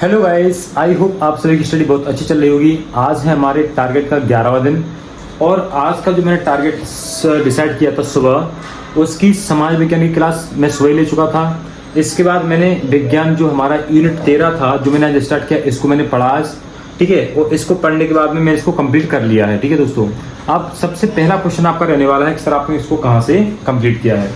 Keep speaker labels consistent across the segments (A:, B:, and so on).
A: Hello guys, I hope आप सभी की स्टडी बहुत अच्छी चल रही होगी। आज है हमारे टारगेट का 11वां दिन और आज का जो मैंने टारगेट डिसाइड किया था सुबह, उसकी समाज विज्ञान की क्लास मैं सुबह ले चुका था। इसके बाद मैंने विज्ञान जो हमारा यूनिट 13 था जो मैंने आज स्टार्ट किया, इसको मैंने पढ़ा आज, ठीक है। और इसको पढ़ने के बाद में मैंने इसको कंप्लीट कर लिया है, ठीक है दोस्तों। अब सबसे पहला क्वेश्चन आपका रहने वाला है कि सर आपने इसको कहाँ से कंप्लीट किया है।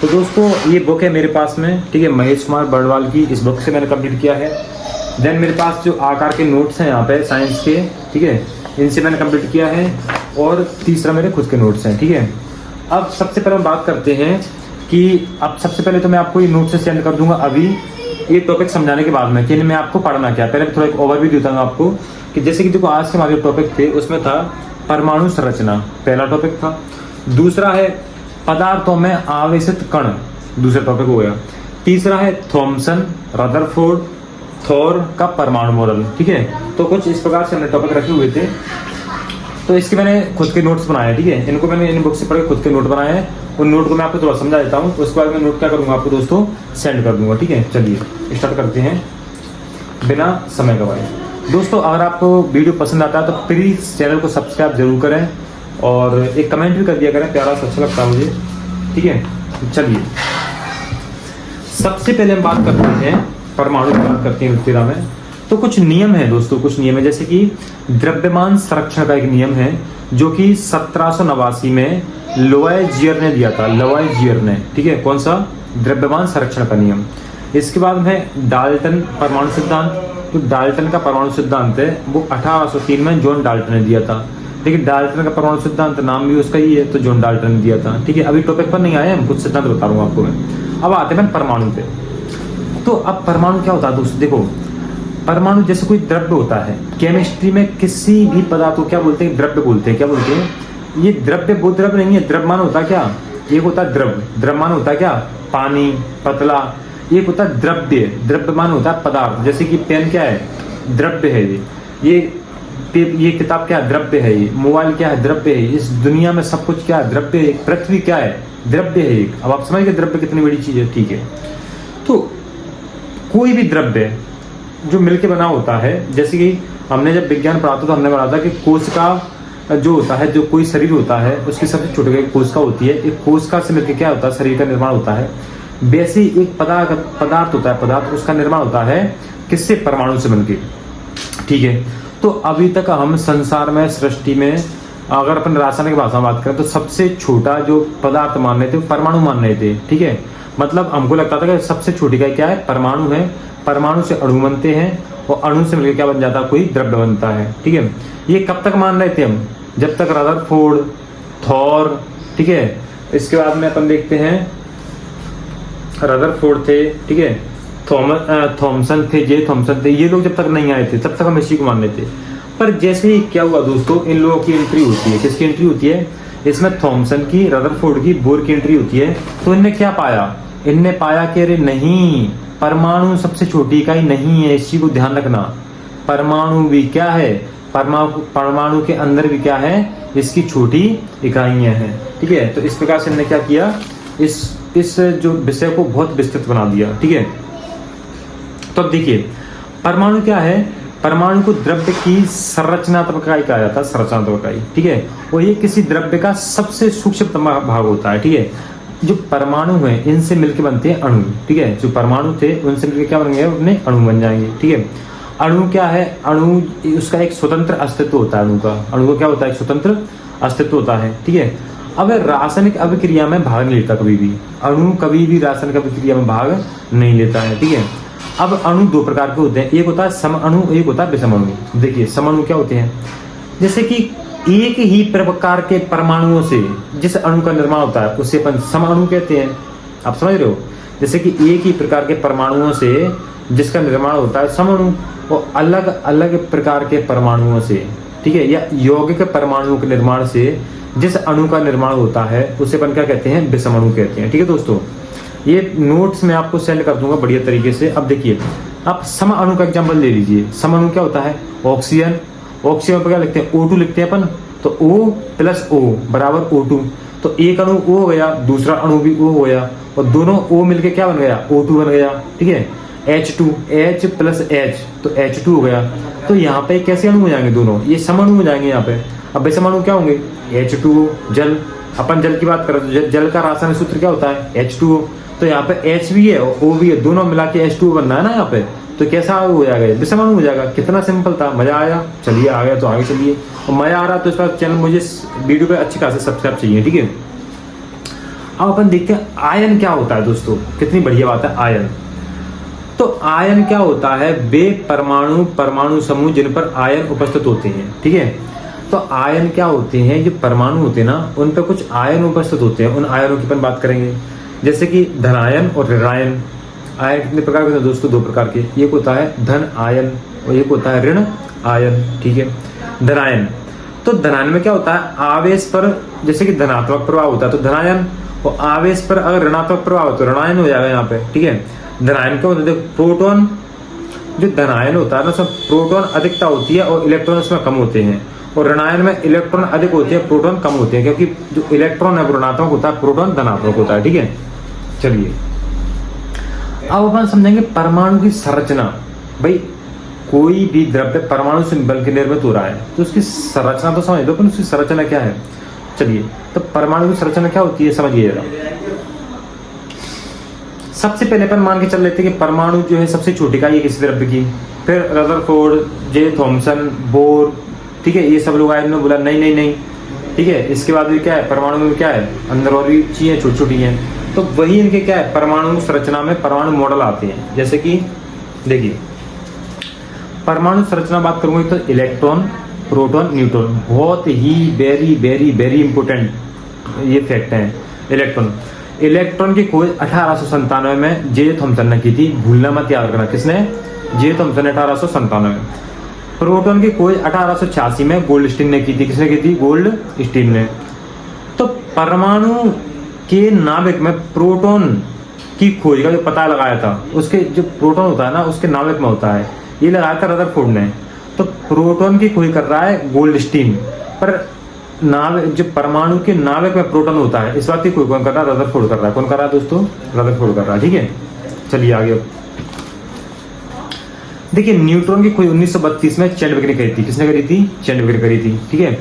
A: तो दोस्तों ये बुक है मेरे पास में, ठीक है, महेश कुमार बर्णवाल की, इस बुक से मैंने कंप्लीट किया है। देन मेरे पास जो आकार के नोट्स हैं यहाँ पे साइंस के, ठीक है, इनसे मैंने कंप्लीट किया है। और तीसरा मेरे खुद के नोट्स हैं, ठीक है। अब सबसे पहले हम बात करते हैं कि अब सबसे पहले तो मैं आपको ये नोट्स से सेंड कर दूंगा अभी ये टॉपिक समझाने के बाद में कि इनमें आपको पढ़ना क्या। पहले थोड़ा एक ओवरव्यू देता हूँ आपको कि जैसे कि देखो आज के हमारे टॉपिक थे उसमें था परमाणु संरचना, पहला टॉपिक था। दूसरा है पदार्थों में आवेशित कण, दूसरा टॉपिक हो गया। तीसरा है थॉमसन, रदरफोर्ड, थॉर का परमाणु मॉडल, ठीक है। तो कुछ इस प्रकार से हमने टॉपिक रखे हुए थे, तो इसके मैंने खुद के नोट्स बनाए, ठीक है। इनको मैंने इन बुक से पढ़ के खुद के नोट बनाए हैं। उन नोट को मैं आपको थोड़ा समझा देता हूँ, उसके बाद मैं नोट क्या करूँगा आपको दोस्तों सेंड कर दूंगा, ठीक है। चलिए स्टार्ट करते हैं बिना समय गवाए। दोस्तों अगर आपको वीडियो पसंद आता है तो प्लीज़ चैनल को सब्सक्राइब जरूर करें और एक कमेंट भी कर दिया करें, प्यारा सा, अच्छा लगता है मुझे, ठीक है। चलिए सबसे पहले हम बात करते हैं परमाणु की बात करते हैं तेरह में। तो कुछ नियम है दोस्तों, कुछ नियम है, जैसे कि द्रव्यमान संरक्षण का एक नियम है जो कि 1789 में लोवाइजियर ने दिया था, लोवाइजियर ने, ठीक है। कौन सा? द्रव्यमान संरक्षण का नियम। इसके बाद में डाल्टन परमाणु सिद्धांत, तो डाल्टन का परमाणु सिद्धांत है वो 1803 में जॉन डाल्टन ने दिया था। देखिए डाल्टन का परमाणु सिद्धांत नाम भी उसका ही है, तो जॉन डाल्टन ने दिया था, ठीक है। अभी टॉपिक पर नहीं आए, हम कुछ सिद्धांत बता रहा हूँ आपको मैं। अब आते हैं परमाणु पे। तो अब परमाणु क्या होता है दोस्तों, देखो परमाणु जैसे कोई द्रव्य होता है, केमिस्ट्री में किसी भी पदार्थ को क्या बोलते हैं? द्रव्य बोलते हैं। क्या बोलते हैं? ये द्रव्य वो द्रव्य नहीं है। द्रव्यमान होता है क्या? एक होता है द्रव्य, द्रव्यमान होता है क्या? पानी, पतला। एक होता है द्रव्य, द्रव्यमान होता है पदार्थ। जैसे कि पेन क्या है? द्रव्य है। ये किताब क्या है? द्रव्य है। ये मोबाइल क्या है? द्रव्य है। इस दुनिया में सब कुछ क्या है? द्रव्य है। पृथ्वी क्या है? द्रव्य है एक। अब आप समझ गए द्रव्य कितनी बड़ी चीज है, ठीक है। तो कोई भी द्रव्य जो मिलके बना होता है, जैसे कि हमने जब विज्ञान पढ़ा था तो हमने पढ़ा था कि कोशिका जो होता है, जो कोई शरीर होता है उसकी सबसे छोटी कोशिका होती है। एक कोशिका से मिलकर क्या होता है? शरीर का निर्माण होता है। वैसे ही एक पदार्थ होता है, पदार्थ उसका निर्माण होता है किससे? परमाणु से मिलके, ठीक है। तो अभी तक हम संसार में, सृष्टि में, अगर अपन रासायनिक भाषा में बात करें तो सबसे छोटा जो पदार्थ मान रहे थे परमाणु मान रहे थे, ठीक है। मतलब हमको लगता था कि सबसे छोटी का क्या है? परमाणु है। परमाणु से अणु बनते हैं और अणु से मिलकर क्या बन जाता है? कोई द्रव्य बनता है, ठीक है। ये कब तक मान रहे थे हम? जब तक रदरफोर्ड, थॉर, ठीक है। इसके बाद में अपन देखते हैं रदरफोर्ड थे, ठीक है, थॉमसन थे, जे थॉमसन थे, ये लोग जब तक नहीं आए थे तब तक हम इसी को मान रहे थे। पर जैसे ही क्या हुआ दोस्तों, इन लोगों की एंट्री होती है। किसकी एंट्री होती है? इसमें थॉमसन की, रदरफोर्ड की, बोर की एंट्री होती है। तो इनने क्या पाया? इनने पाया कि अरे नहीं, परमाणु सबसे छोटी इकाई नहीं है, इस चीज को ध्यान रखना। परमाणु भी क्या है? परमाणु के अंदर भी क्या है? इसकी छोटी इकाइयां हैं, ठीक है। तो इस प्रकार से इन्होंने क्या किया? इस जो विषय को बहुत विस्तृत बना दिया, ठीक है। तो अब देखिए परमाणु क्या है? परमाणु को द्रव्य की संरचनात्मक इकाई कहा जाता है, संरचनात्मक इकाई, ठीक है। और ये किसी द्रव्य का सबसे सूक्ष्म भाग होता है, ठीक है। जो परमाणु है इनसे मिलकर बनते हैं अणु, ठीक है। जो परमाणु थे उनसे मिलकर क्या बन गए? अपने अणु बन जाएंगे, ठीक है। अणु क्या है? अणु उसका एक स्वतंत्र अस्तित्व होता है। अणु का क्या होता है? एक स्वतंत्र अस्तित्व होता है, ठीक है। अब रासायनिक अभिक्रिया में भाग नहीं लेता कभी भी। अणु कभी भी रासायनिक अभिक्रिया में भाग नहीं लेता है, ठीक है। अब अणु दो प्रकार के होते हैं, एक होता है सम अणु, एक होता है विषम अणु। देखिए सम अणु क्या होते हैं? जैसे कि एक ही प्रकार के परमाणुओं से जिस अणु का निर्माण होता है उसे अपन सम अणु कहते हैं। आप समझ रहे हो? जैसे कि एक ही प्रकार के परमाणुओं से जिसका निर्माण होता है सम अणु, और अलग अलग प्रकार के परमाणुओं से, ठीक है, या यौगिक परमाणुओं के निर्माण से जिस अणु का निर्माण होता है उसे अपन क्या कहते हैं? विषम अणु कहते हैं, ठीक है दोस्तों। ये नोट्स में आपको सेंड कर दूंगा बढ़िया तरीके से। अब देखिए आप सम अणु का एग्जाम्पल ले लीजिए। सम अणु क्या होता है? ऑक्सीजन। ऑक्सीजन पर क्या लिखते हैं? O2 लिखते हैं अपन, तो O प्लस O बराबर O2। तो एक अणु O हो गया, दूसरा अणु भी O हो गया, और दोनों O मिलके क्या बन गया? O2 बन गया, ठीक है। H2, H प्लस H तो H2 हो गया। तो यहाँ पे कैसे अणु हो जाएंगे दोनों, ये समअणु हो जाएंगे यहाँ पे। अब वैसे अणु क्या होंगे, H2O जल, अपन जल की बात करें तो जल का रासायनिक सूत्र क्या होता है H2O। तो यहाँ पे H भी है और O भी है, दोनों मिला के H2O बनना है ना यहाँ पे। तो कैसा हो जाएगा, विषम अणु हो जाएगा। कितना सिंपल था, मजा आया। चलिए आ गया तो आगे चलिए, और मजा आ रहा तो इस बार चैनल मुझे वीडियो पे अच्छी खासी सब्सक्राइब चाहिए, ठीक है। अब अपन देखते हैं आयन क्या होता है दोस्तों, कितनी बढ़िया बात है आयन। तो आयन क्या होता है, वे परमाणु परमाणु समूह जिन पर आयन उपस्थित होते हैं, ठीक है। तो आयन क्या होते हैं, जो परमाणु होते हैं ना उन पर कुछ आयन उपस्थित होते हैं, उन आयनों की अपन बात करेंगे। जैसे कि धनायन और ऋणायन। आयन कितने प्रकार के होते हैं दोस्तों, दो प्रकार के, एक होता है धन आयन और एक होता है ऋण आयन, ठीक है। धनायन, तो धनायन में क्या होता है, आवेश पर जैसे कि धनात्मक प्रभाव होता है तो धनायन, और आवेश पर अगर ऋणात्मक प्रभाव हो तो ऋणायन हो जाएगा यहाँ पे, ठीक है। धनायन क्या होता है, प्रोटॉन, जो धनायन होता है ना उसमें प्रोटॉन अधिकता होती है और इलेक्ट्रॉन उसमें कम होते हैं, और ऋणायन में इलेक्ट्रॉन अधिक होते हैं प्रोटॉन कम होते हैं, क्योंकि जो इलेक्ट्रॉन है ऋणात्मक होता है, प्रोटॉन धनात्मक होता है, ठीक है। चलिए अब अपन समझेंगे परमाणु की संरचना। भाई कोई भी द्रव्य परमाणु से बल के निर्मित हो रहा है तो उसकी संरचना तो समझ दो, पर उसकी संरचना क्या है। चलिए तो परमाणु की संरचना क्या होती है समझिए जरा। सबसे पहले अपन मान के चल लेते हैं कि परमाणु जो है सबसे छोटी इकाई है किसी द्रव्य की, फिर रदरफोर्ड, जे थॉमसन, बोर, ठीक है, ये सब लोग आए, इन्होंने बोला नहीं नहीं नहीं, ठीक है। इसके बाद भी क्या है, परमाणु में क्या है, अंदर और भी चीजें छोटी छोटी हैं। तो वही इनके क्या है, परमाणु संरचना में परमाणु मॉडल आते हैं। जैसे कि देखिए परमाणु संरचना बात करूंगी तो इलेक्ट्रॉन, प्रोटॉन, न्यूट्रॉन, बहुत ही वेरी वेरी वेरी इंपोर्टेंट ये फैक्ट है। इलेक्ट्रॉन की खोज 1897 में जे थॉमसन ने की थी, भूलना मत, याद रखना किसने, जे थॉमसन ने 1897 में। प्रोटॉन की खोज 1886 में गोल्डस्टीन ने की थी, किसने की थी, गोल्डस्टीन ने। तो परमाणु के नाभिक में प्रोटॉन की खोज का जो पता लगाया था, उसके जो प्रोटॉन होता है ना उसके नाभिक में होता है, ये लगाया था रदरफोर्ड ने। तो प्रोटॉन की खोज कर रहा है गोल्डस्टीन, पर नाभिक जो परमाणु के नाभिक में प्रोटॉन होता है इस बात की खोज कौन कर रहा है, रदरफोर्ड कर रहा है। कौन कर रहा है दोस्तों, रदरफोर्ड कर रहा है, ठीक है। चलिए आगे देखिए न्यूट्रॉन की खोज 1932 में चैडविक ने करी थी, किसने करी थी, चैडविक ने करी थी, ठीक है।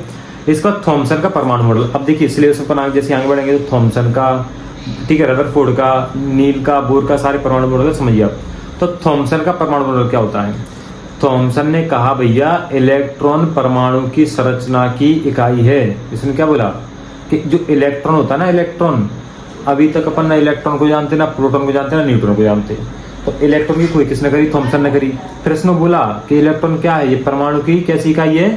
A: इसका थॉमसन का परमाणु मॉडल, अब देखिए सिलेबस पर जैसे आगे बढ़ेंगे तो थॉमसन का, ठीक है, रदरफोर्ड का, नील का, बोर का, सारे परमाणु मॉडल समझिए आप। तो थॉमसन का परमाणु मॉडल क्या होता है, थॉमसन ने कहा भैया इलेक्ट्रॉन परमाणु की संरचना की इकाई है। इसने क्या बोला कि जो इलेक्ट्रॉन होता है ना, इलेक्ट्रॉन, अभी तक अपन ना इलेक्ट्रॉन को जानते, ना प्रोटॉन को जानते, ना न्यूट्रॉन को जानते। तो इलेक्ट्रॉन की खोज किसने करी, थॉमसन ने करी। फिर इसने बोला कि इलेक्ट्रॉन क्या है, ये परमाणु की कैसी इकाई है,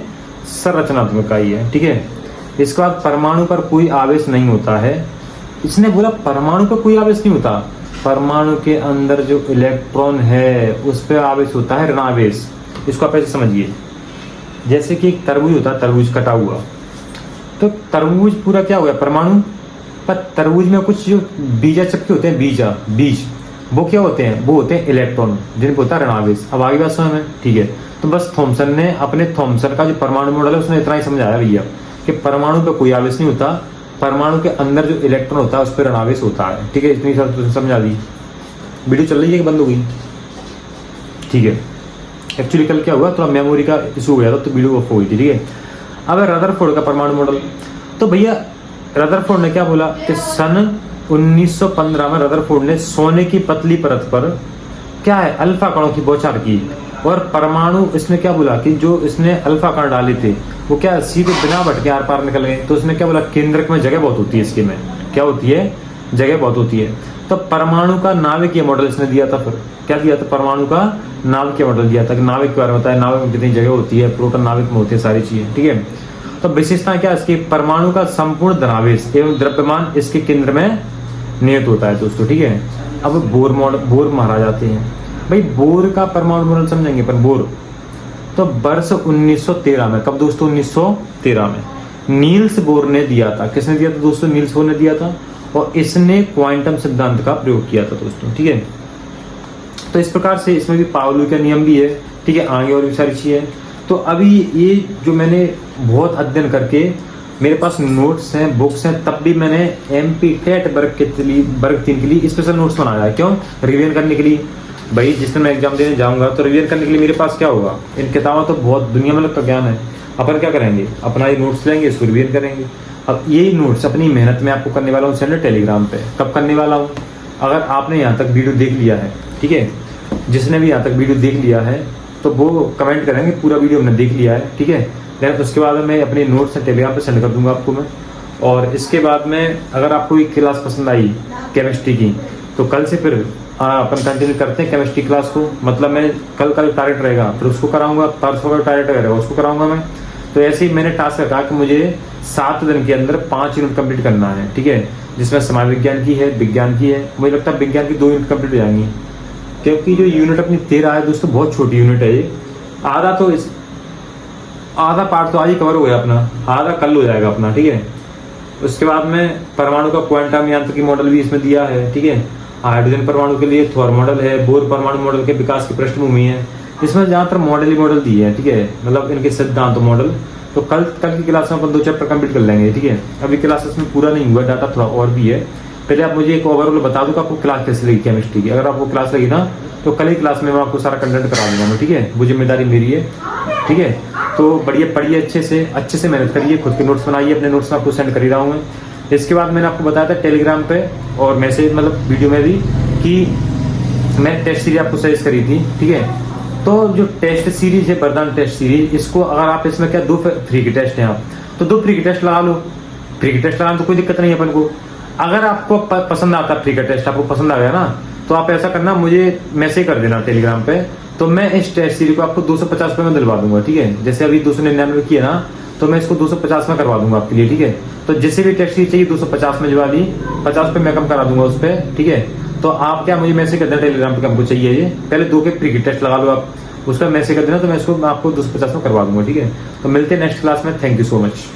A: संरचनात्मक इकाई है, ठीक है। इसके बाद परमाणु पर कोई आवेश नहीं होता है। इसने बोला परमाणु पर कोई आवेश नहीं होता, परमाणु के अंदर जो इलेक्ट्रॉन है उस पर आवेश होता है, ऋणावेश। इसको आप ऐसे समझिए, जैसे कि एक तरबूज होता है, तरबूज कटा हुआ, तो तरबूज पूरा क्या हो गया, परमाणु, पर तरबूज में कुछ जो बीजा चपके होते हैं, बीज, वो क्या होते हैं, वो होते हैं इलेक्ट्रॉन, जिनको होता है ऋणावेश। अब आगे बात समझ में, ठीक है। तो बस थॉमसन ने अपने थॉमसन का जो परमाणु मॉडल है उसने इतना ही समझाया भैया कि परमाणु पे कोई आवेश नहीं होता, परमाणु के अंदर जो इलेक्ट्रॉन होता है उस पर ऋणावेश होता है, ठीक है। इतनी सब समझा दी। वीडियो चल रही है कि बंद हो गई, ठीक है। एक्चुअली कल क्या हुआ, थोड़ा मेमोरी का इशू हो गया था तो वीडियो ऑफ हो गई थी, ठीक है। अब रदरफोर्ड का परमाणु मॉडल, तो भैया रदरफोर्ड ने क्या बोला कि सन 1915 में रदरफोर्ड ने सोने की पतली परत पर क्या है, अल्फा कणों की बौछार की, और परमाणु, इसने क्या बोला कि जो इसने अल्फा कण डाले थे वो क्या सीधे बिना भटके आर पार निकल गए। तो इसने क्या बोला, केंद्रक में जगह बहुत होती है, इसके में क्या होती है, जगह बहुत होती है। तो परमाणु का नाभिकीय मॉडल इसने दिया था। फिर क्या दिया था, परमाणु का नाभिकीय मॉडल दिया था कि नाभिक के बारे में बताया, नाभिक में कितनी जगह होती है, प्रोटॉन नाभिक में होती है, सारी चीजें, ठीक है। तो विशेषता क्या इसकी, परमाणु का संपूर्ण धनावेश एवं द्रव्यमान इसके केंद्र में नियत होता है दोस्तों, ठीक है। अब बोर महाराज आते हैं। भाई बोर का परमाणु मॉडल समझेंगे पर बोर, तो वर्ष 1913 में, कब दोस्तों, 1913 में नील्स बोर ने दिया था। किसने दिया था दोस्तों, नील्स बोर ने दिया था, और इसने क्वांटम सिद्धांत का प्रयोग किया था दोस्तों, ठीक है। तो इस प्रकार से इसमें भी पावलो का नियम भी है, ठीक है, आगे और भी सारी चीजें। तो अभी ये जो मैंने बहुत अध्ययन करके मेरे पास नोट्स हैं, बुक्स हैं, तब भी मैंने MP टेट वर्ग 3 के लिए स्पेशल नोट्स बनाया है। क्यों, रिवीजन करने के लिए। भाई जिस दिन मैं एग्जाम देने जाऊंगा तो रिवीजन करने के लिए मेरे पास क्या होगा, इन किताबों तो बहुत दुनिया में का ज्ञान है। अपन क्या करेंगे, अपना ये नोट्स लेंगे, इसको रिवीजन करेंगे। अब यही नोट्स अपनी मेहनत में आपको करने वाला हूँ सेंड टेलीग्राम पे। कब करने वाला हूँ, अगर आपने यहाँ तक वीडियो देख लिया है, ठीक है, जिसने भी यहाँ तक वीडियो देख लिया है तो वो कमेंट करेंगे पूरा वीडियो हमने देख लिया है, ठीक है। देन उसके बाद मैं अपने नोट्स टेलीग्राम पे सेंड कर दूंगा आपको मैं। और इसके बाद में अगर आपको ये क्लास पसंद आई केमिस्ट्री की, तो कल से फिर अपन कंटिन्यू करते हैं केमिस्ट्री क्लास को। मतलब मैं कल टारगेट रहेगा, फिर उसको कराऊंगा, परसों का टारगेट रहेगा उसको कराऊंगा मैं। तो ऐसे ही मैंने टास्क रखा कि मुझे 7 दिन के अंदर 5 यूनिट कंप्लीट करना है, ठीक है, जिसमें समाज विज्ञान की है, विज्ञान की है। मुझे लगता है विज्ञान की 2 यूनिट कंप्लीट हो जाएंगी, क्योंकि जो यूनिट अपनी 13 है दोस्तों, बहुत छोटी यूनिट है ये। आधा पार्ट तो आज ही कवर हो गया अपना, आधा कल हो जाएगा अपना, ठीक है। उसके बाद में परमाणु का क्वांटम यांत्रिकी मॉडल भी इसमें दिया है, ठीक है। हाइड्रोजन परमाणु के लिए थॉर मॉडल है, बोर परमाणु मॉडल के विकास की पृष्ठभूमि है। इसमें ज्यादातर मॉडल ही मॉडल दिए हैं, ठीक है, मतलब इनके सिद्धांत मॉडल। तो कल की क्लास में अपन 2 चैप्टर कंप्लीट कर लेंगे, ठीक है। अभी क्लासेस में पूरा नहीं हुआ, डाटा थोड़ा और भी है। पहले आप मुझे एक ओवरऑल बता दो कि आपको क्लास कैसी लगी केमिस्ट्री की। अगर आपको क्लास लगी ना तो कल ही क्लास में मैं आपको सारा कंटेंट करा दूंगा मैं, ठीक है। वो जिम्मेदारी मेरी है, ठीक है। तो बढ़िया पढ़िए, अच्छे से मेहनत करिए, खुद के नोट्स बनाइए, अपने नोट्स में आपको सेंड कर ही रहा हूँ मैं। इसके बाद मैंने आपको बताया था टेलीग्राम पे और मैसेज मतलब वीडियो में भी कि मैं टेस्ट सीरीज आपको सजेस्ट करी थी, ठीक है। तो जो टेस्ट सीरीज है, वरदान टेस्ट सीरीज, इसको अगर आप इसमें क्या 2 फ्री के टेस्ट हैं आप, तो 2 फ्री के टेस्ट लगा लो। फ्री के टेस्ट लगाने तो कोई दिक्कत नहीं है अपन को। अगर आपको पसंद आता है फ्री का टेस्ट, आपको पसंद आ गया ना, तो आप ऐसा करना, मुझे मैसेज कर देना टेलीग्राम पे, तो मैं इस टेस्ट सीरीज को आपको 250 रुपये में दिलवा दूंगा, ठीक है। जैसे अभी 299 की है ना, तो मैं इसको 250 में करवा दूंगा आपके लिए, ठीक है। तो जिसे भी टेस्ट सीरीज चाहिए 250 में दिलवा दी, 50 रुपये मैं कम करा दूंगा उस पर, ठीक है। तो आप क्या मुझे मैसेज कर देना टेलीग्राम पे हमको चाहिए ये, पहले 2 के फ्री के टेस्ट लगा लो आप, उस पर मैसेज कर देना, तो मैं इसको आपको 250 में करवा दूंगा, ठीक है। तो मिलते हैं नेक्स्ट क्लास में। Thank you so much.